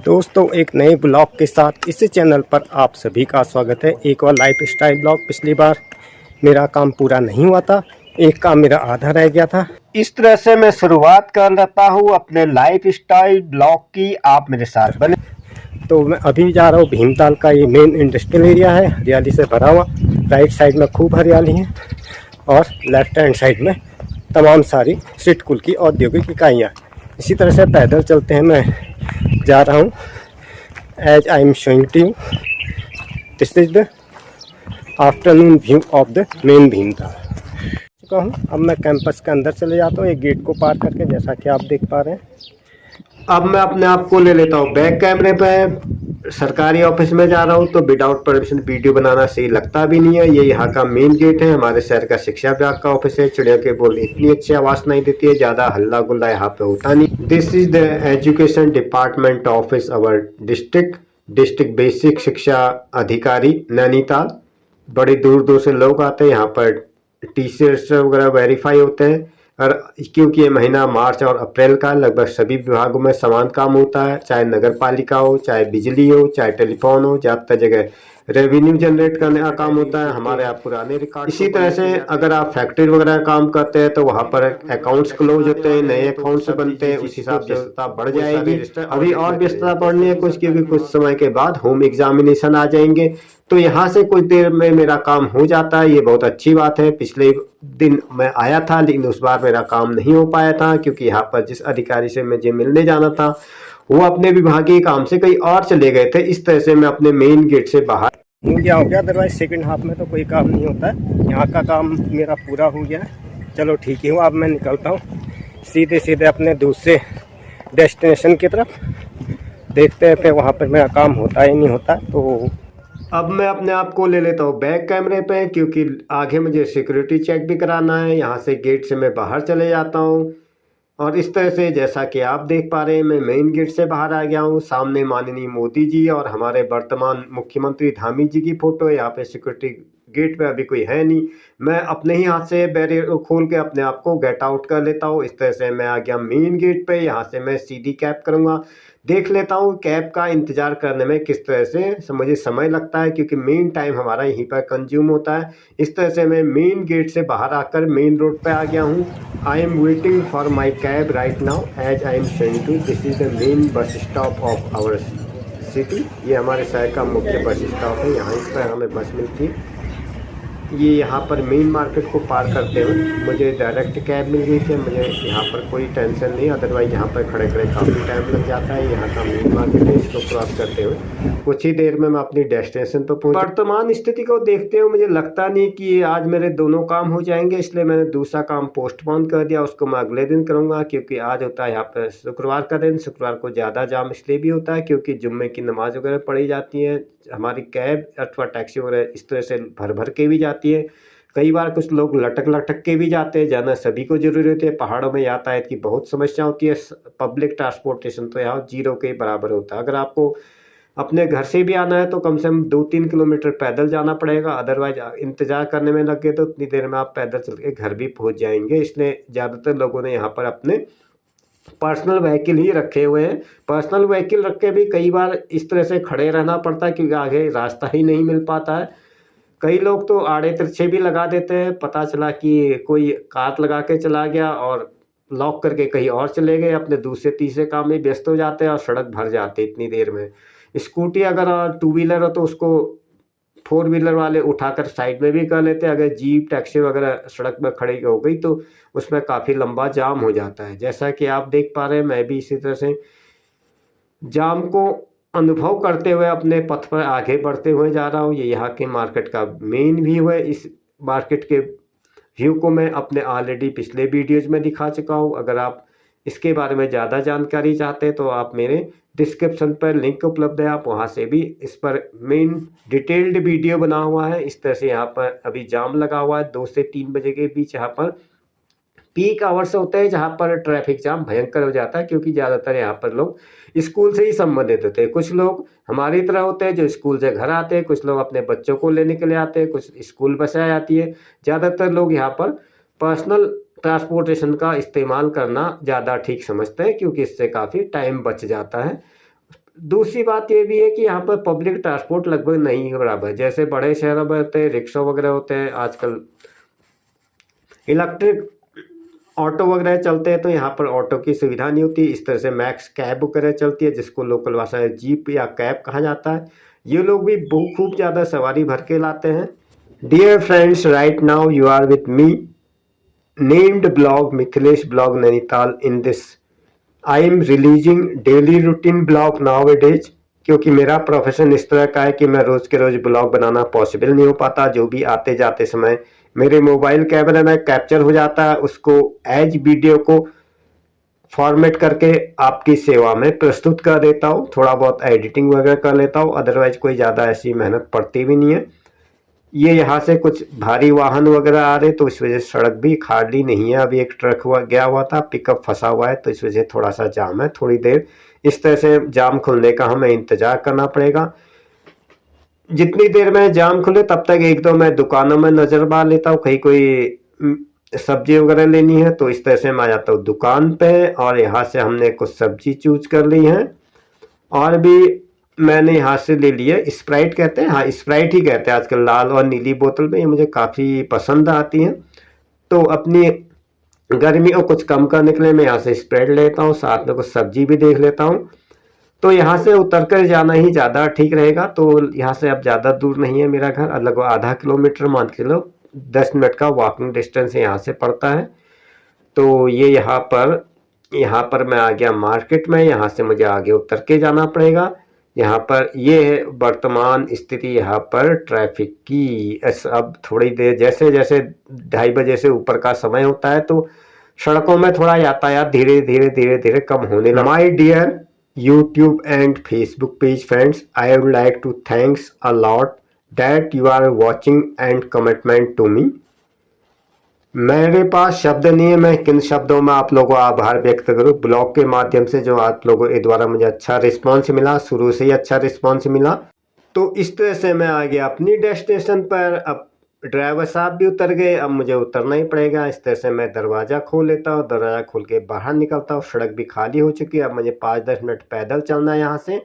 दोस्तों, एक नए ब्लॉग के साथ इस चैनल पर आप सभी का स्वागत है। एक और लाइफ स्टाइल ब्लॉग। पिछली बार मेरा काम पूरा नहीं हुआ था, एक काम मेरा आधा रह गया था। इस तरह से मैं शुरुआत कर लेता हूँ अपने लाइफ स्टाइल ब्लॉग की। आप मेरे साथ बने। तो मैं अभी जा रहा हूँ भीमताल का, ये मेन इंडस्ट्रियल एरिया है, हरियाली से भरा हुआ। राइट साइड में खूब हरियाली है और लेफ्ट हैंड साइड में तमाम सारी सिटकुल की औद्योगिक इकाइयाँ। इसी तरह से पैदल चलते हैं। मैं जा रहा हूँ। As I am showing to you, this is the afternoon view of the main Bhimtal. चुका हूँ। अब मैं कैंपस के अंदर चले जाता हूँ, एक गेट को पार करके, जैसा कि आप देख पा रहे हैं। अब मैं अपने आप को ले लेता हूँ बैक कैमरे पे। सरकारी ऑफिस में जा रहा हूँ तो विदाउट परमिशन वीडियो बनाना सही लगता भी नहीं है। ये यहाँ का मेन गेट है, हमारे शहर का शिक्षा विभाग का ऑफिस है। चिड़िया के बोल इतनी अच्छी आवाज नहीं देती है, ज्यादा हल्ला गुल्ला यहाँ पे होता नहीं। This is the education department office our district basic शिक्षा अधिकारी नैनीताल। बड़ी दूर दूर से लोग आते हैं यहाँ पर, टीचर्स वगैरह वेरीफाई होते हैं। और क्योंकि ये महीना मार्च और अप्रैल का, लगभग सभी विभागों में समान काम होता है, चाहे नगर पालिका हो, चाहे बिजली हो, चाहे टेलीफोन हो, ज़्यादातर जगह रेवेन्यू जनरेट करने का काम होता है। हमारे यहाँ पुराने रिकॉर्ड। इसी तरह से अगर आप फैक्ट्री वगैरह काम करते हैं तो वहाँ पर अकाउंट्स क्लोज होते हैं, नए अकाउंट्स बनते हैं, उस हिसाब से व्यस्तता बढ़ जाएगी। अभी और व्यस्तता बढ़नी है कुछ, क्योंकि कुछ समय के बाद होम एग्जामिनेशन आ जाएंगे। तो यहाँ से कुछ देर में मेरा काम हो जाता है, ये बहुत अच्छी बात है। पिछले दिन मैं आया था, लेकिन उस बार मेरा काम नहीं हो पाया था, क्योंकि यहाँ पर जिस अधिकारी से मुझे मिलने जाना था वो अपने विभागीय काम से कहीं और चले गए थे। इस तरह से मैं अपने मेन गेट से बाहर हो गया। अदरवाइज सेकंड हाफ में तो कोई काम नहीं होता है। यहाँ का काम मेरा पूरा हो गया है। चलो ठीक ही हुआ। अब मैं निकलता हूँ सीधे सीधे अपने दूसरे डेस्टिनेशन की तरफ। देखते हैं फिर वहाँ पर मेरा काम होता है नहीं होता। तो अब मैं अपने आप को ले लेता हूँ बैक कैमरे पे, क्योंकि आगे मुझे सिक्योरिटी चेक भी कराना है। यहाँ से गेट से मैं बाहर चले जाता हूँ और इस तरह से, जैसा कि आप देख पा रहे हैं, मैं मेन गेट से बाहर आ गया हूँ। सामने माननीय मोदी जी और हमारे वर्तमान मुख्यमंत्री धामी जी की फोटो है। यहाँ पे सिक्योरिटी गेट पे अभी कोई है नहीं। मैं अपने ही हाथ से बैरियर खोल के अपने आप को गेट आउट कर लेता हूँ। इस तरह से मैं आ गया मेन गेट पे। यहाँ से मैं सीधी कैब करूँगा। देख लेता हूँ कैब का इंतज़ार करने में किस तरह से मुझे समय लगता है, क्योंकि मेन टाइम हमारा यहीं पर कंज्यूम होता है। इस तरह से मैं मेन गेट से बाहर आकर मेन रोड पे आ गया हूँ। I am waiting for my cab right now as I am saying to. This is the main bus stop of our city. ये हमारे शहर का मुख्य बस स्टॉप है। यहाँ इस पर हमें बस मिलती है। ये यहाँ पर मेन मार्केट को पार करते हुए मुझे डायरेक्ट कैब मिल गई थी। मुझे यहाँ पर कोई टेंशन नहीं, अदरवाइज यहाँ पर खड़े खड़े काफ़ी टाइम लग जाता है। यहाँ का मेन मार्केट है, इसको क्रॉस करते हुए कुछ ही देर में मैं अपनी डेस्टिनेशन पर पहुँच। वर्तमान स्थिति को देखते हुए मुझे लगता नहीं कि आज मेरे दोनों काम हो जाएंगे, इसलिए मैंने दूसरा काम पोस्टपोन कर दिया। उसको मैं अगले दिन करूँगा, क्योंकि आज होता है यहाँ पर शुक्रवार का दिन। शुक्रवार को ज़्यादा जाम इसलिए भी होता है क्योंकि जुम्मे की नमाज वगैरह पढ़ी जाती है। हमारी कैब अथवा टैक्सी वगैरह इस तरह से भर भर के भी जाती है। कई बार कुछ लोग लटक लटक के भी जाते हैं। जाना सभी को जरूरी होती है। पहाड़ों में यातायात की बहुत समस्या होती है। पब्लिक ट्रांसपोर्टेशन तो यहाँ जीरो के बराबर होता है। अगर आपको अपने घर से भी आना है तो कम से कम 2-3 किलोमीटर पैदल जाना पड़ेगा, अदरवाइज इंतजार करने में लगे तो उतनी देर में आप पैदल चल के घर भी पहुँच जाएंगे। इसलिए ज़्यादातर लोगों ने यहाँ पर अपने पर्सनल व्हीकल ही रखे हुए हैं। पर्सनल व्हीकल रख के भी कई बार इस तरह से खड़े रहना पड़ता है, क्योंकि आगे रास्ता ही नहीं मिल पाता है। कई लोग तो आड़े तिरछे भी लगा देते हैं। पता चला कि कोई काट लगा के चला गया और लॉक करके कहीं और चले गए, अपने दूसरे तीसरे काम में व्यस्त हो जाते हैं और सड़क भर जाती है इतनी देर में। स्कूटी अगर टू व्हीलर हो तो उसको फोर व्हीलर वाले उठाकर साइड में भी कर लेते हैं। अगर जीप टैक्सी वगैरह सड़क में खड़ी हो गई तो उसमें काफ़ी लंबा जाम हो जाता है। जैसा कि आप देख पा रहे हैं, मैं भी इसी तरह से जाम को अनुभव करते हुए अपने पथ पर आगे बढ़ते हुए जा रहा हूँ। ये यहाँ के मार्केट का मेन व्यू है। इस मार्केट के व्यू को मैं अपने ऑलरेडी पिछले वीडियोज में दिखा चुका हूँ। अगर आप इसके बारे में ज़्यादा जानकारी चाहते हैं तो आप मेरे डिस्क्रिप्शन पर लिंक उपलब्ध है, आप वहाँ से भी इस पर मेन डिटेल्ड वीडियो बना हुआ है। इस तरह से यहाँ पर अभी जाम लगा हुआ है 2 से 3 बजे के बीच। यहाँ पर पीक आवर्स होते हैं जहाँ पर ट्रैफिक जाम भयंकर हो जाता है, क्योंकि ज़्यादातर यहाँ पर लोग स्कूल से ही संबंधित होते हैं। कुछ लोग हमारी तरह होते हैं जो स्कूल से घर आते हैं, कुछ लोग अपने बच्चों को लेने के लिए आते हैं, कुछ स्कूल बसें आ जाती है। ज़्यादातर लोग यहाँ पर पर्सनल ट्रांसपोर्टेशन का इस्तेमाल करना ज़्यादा ठीक समझते हैं, क्योंकि इससे काफ़ी टाइम बच जाता है। दूसरी बात ये भी है कि यहाँ पर पब्लिक ट्रांसपोर्ट लगभग नहीं है बराबर। जैसे बड़े शहरों में होते हैं, रिक्शा वगैरह होते हैं, आजकल इलेक्ट्रिक ऑटो वगैरह चलते हैं, तो यहाँ पर ऑटो की सुविधा नहीं होती। इस तरह से मैक्स कैब वगैरह चलती है, जिसको लोकल भाषा में जीप या कैब कहा जाता है। ये लोग भी खूब ज़्यादा सवारी भर के लाते हैं। Dear friends, right now you are with me named blog Mithilesh blog Nainital. In this I am releasing daily routine blog now it is, क्योंकि मेरा प्रोफेशन इस तरह का है कि मैं रोज़ के रोज़ ब्लॉग बनाना पॉसिबल नहीं हो पाता। जो भी आते जाते समय मेरे मोबाइल कैमरे में कैप्चर हो जाता है, उसको एज वीडियो को फॉर्मेट करके आपकी सेवा में प्रस्तुत कर देता हूँ। थोड़ा बहुत एडिटिंग वगैरह कर लेता हूँ, अदरवाइज कोई ज़्यादा ऐसी मेहनत पड़ती भी नहीं है। ये यहाँ से कुछ भारी वाहन वगैरह आ रहे, तो इस वजह से सड़क भी खाली नहीं है। अभी एक ट्रक गया हुआ था, पिकअप फंसा हुआ है, तो इस वजह से थोड़ा सा जाम है। थोड़ी देर इस तरह से जाम खुलने का हमें इंतजार करना पड़ेगा। जितनी देर में जाम खुले तब तक एक दो मैं दुकानों में नजर मार लेता हूँ, कहीं कोई सब्जी वगैरह लेनी है, तो इस तरह से मैं आ जाता हूँ दुकान पे। और यहाँ से हमने कुछ सब्जी चूज कर ली है, और भी मैंने यहाँ से ले लिया स्प्राइट कहते हैं, हाँ स्प्राइट ही कहते हैं आजकल, लाल और नीली बोतल में। ये मुझे काफ़ी पसंद आती हैं, तो अपनी गर्मी को कुछ कम करने के लिए मैं यहाँ से स्प्राइट लेता हूँ, साथ में कुछ सब्जी भी देख लेता हूँ। तो यहाँ से उतर कर जाना ही ज़्यादा ठीक रहेगा। तो यहाँ से अब ज़्यादा दूर नहीं है मेरा घर, लगभग आधा किलोमीटर मान के लो, 10 मिनट का वॉकिंग डिस्टेंस यहाँ से पड़ता है। तो ये यहाँ पर मैं आ गया मार्केट में। यहाँ से मुझे आगे उतर के जाना पड़ेगा। यहाँ पर ये है वर्तमान स्थिति यहाँ पर ट्रैफिक की। अब थोड़ी देर जैसे जैसे 2:30 बजे से ऊपर का समय होता है, तो सड़कों में थोड़ा यातायात धीरे धीरे कम होने लगा। My dear YouTube and Facebook page friends, I would like to thanks a lot that you are watching and commitment to me. मेरे पास शब्द नहीं है, मैं किन शब्दों में आप लोगों को आभार व्यक्त करूं। ब्लॉग के माध्यम से जो आप लोगों के द्वारा मुझे अच्छा रिस्पांस मिला, शुरू से ही अच्छा रिस्पांस मिला, तो इस तरह से मैं आ गया अपनी डेस्टिनेशन पर। अब ड्राइवर साहब भी उतर गए, अब मुझे उतरना ही पड़ेगा। इस तरह से मैं दरवाज़ा खोल लेता हूँ, दरवाज़ा खोल के बाहर निकलता हूँ। सड़क भी खाली हो चुकी है, अब मुझे 5-10 मिनट पैदल चलना है यहाँ से,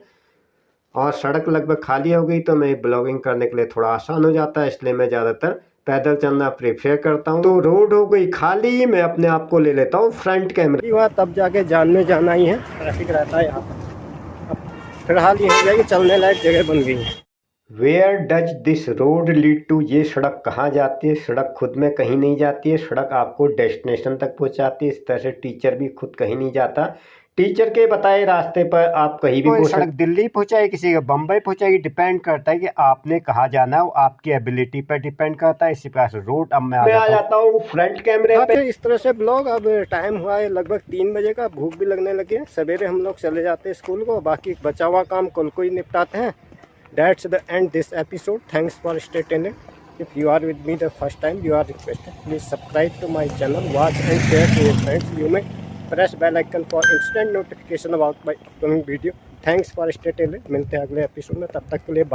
और सड़क लगभग खाली हो गई, तो मैं ब्लॉगिंग करने के लिए थोड़ा आसान हो जाता है, इसलिए मैं ज़्यादातर पैदल चलना प्रेफर करता हूँ। तो रोड हो गई खाली, मैं अपने आप को ले लेता हूँ फ्रंट कैमरे हुआ, तब जाके जान में जाना ही है। ट्रैफिक रहता है यहाँ पर, फिलहाल ये हो जाएगी चलने लायक जगह बन गई है। Where does this road lead to, ये सड़क कहाँ जाती है? सड़क खुद में कहीं नहीं जाती है, सड़क आपको डेस्टिनेशन तक पहुँचाती है। इस तरह से टीचर भी खुद कहीं नहीं जाता, टीचर के बताए रास्ते पर आप कहीं भी पहुँच। सड़क दिल्ली पहुँचाएगी, किसी का बम्बई पहुँचाएगी, डिपेंड करता है कि आपने कहाँ जाना है, वो आपकी एबिलिटी पर डिपेंड करता है। इसी प्रकार से रोड। अब मैं आ जाता हूँ फ्रंट कैमरे पे। इस तरह से ब्लॉग, अब टाइम हुआ है लगभग 3 बजे का, भूख भी लगने लगी है। सवेरे हम लोग चले जाते हैं स्कूल को, बाकी बचा हुआ काम कल को ही निपटाते हैं। That's the end this episode. Thanks for staying tuned. If you are with me the first time, you are requested please subscribe to my channel, watch and share to your friends. You may press bell icon for instant notification about my upcoming video. Thanks for staying tuned. मिलते हैं अगले episode में, तब तक के लिए bye.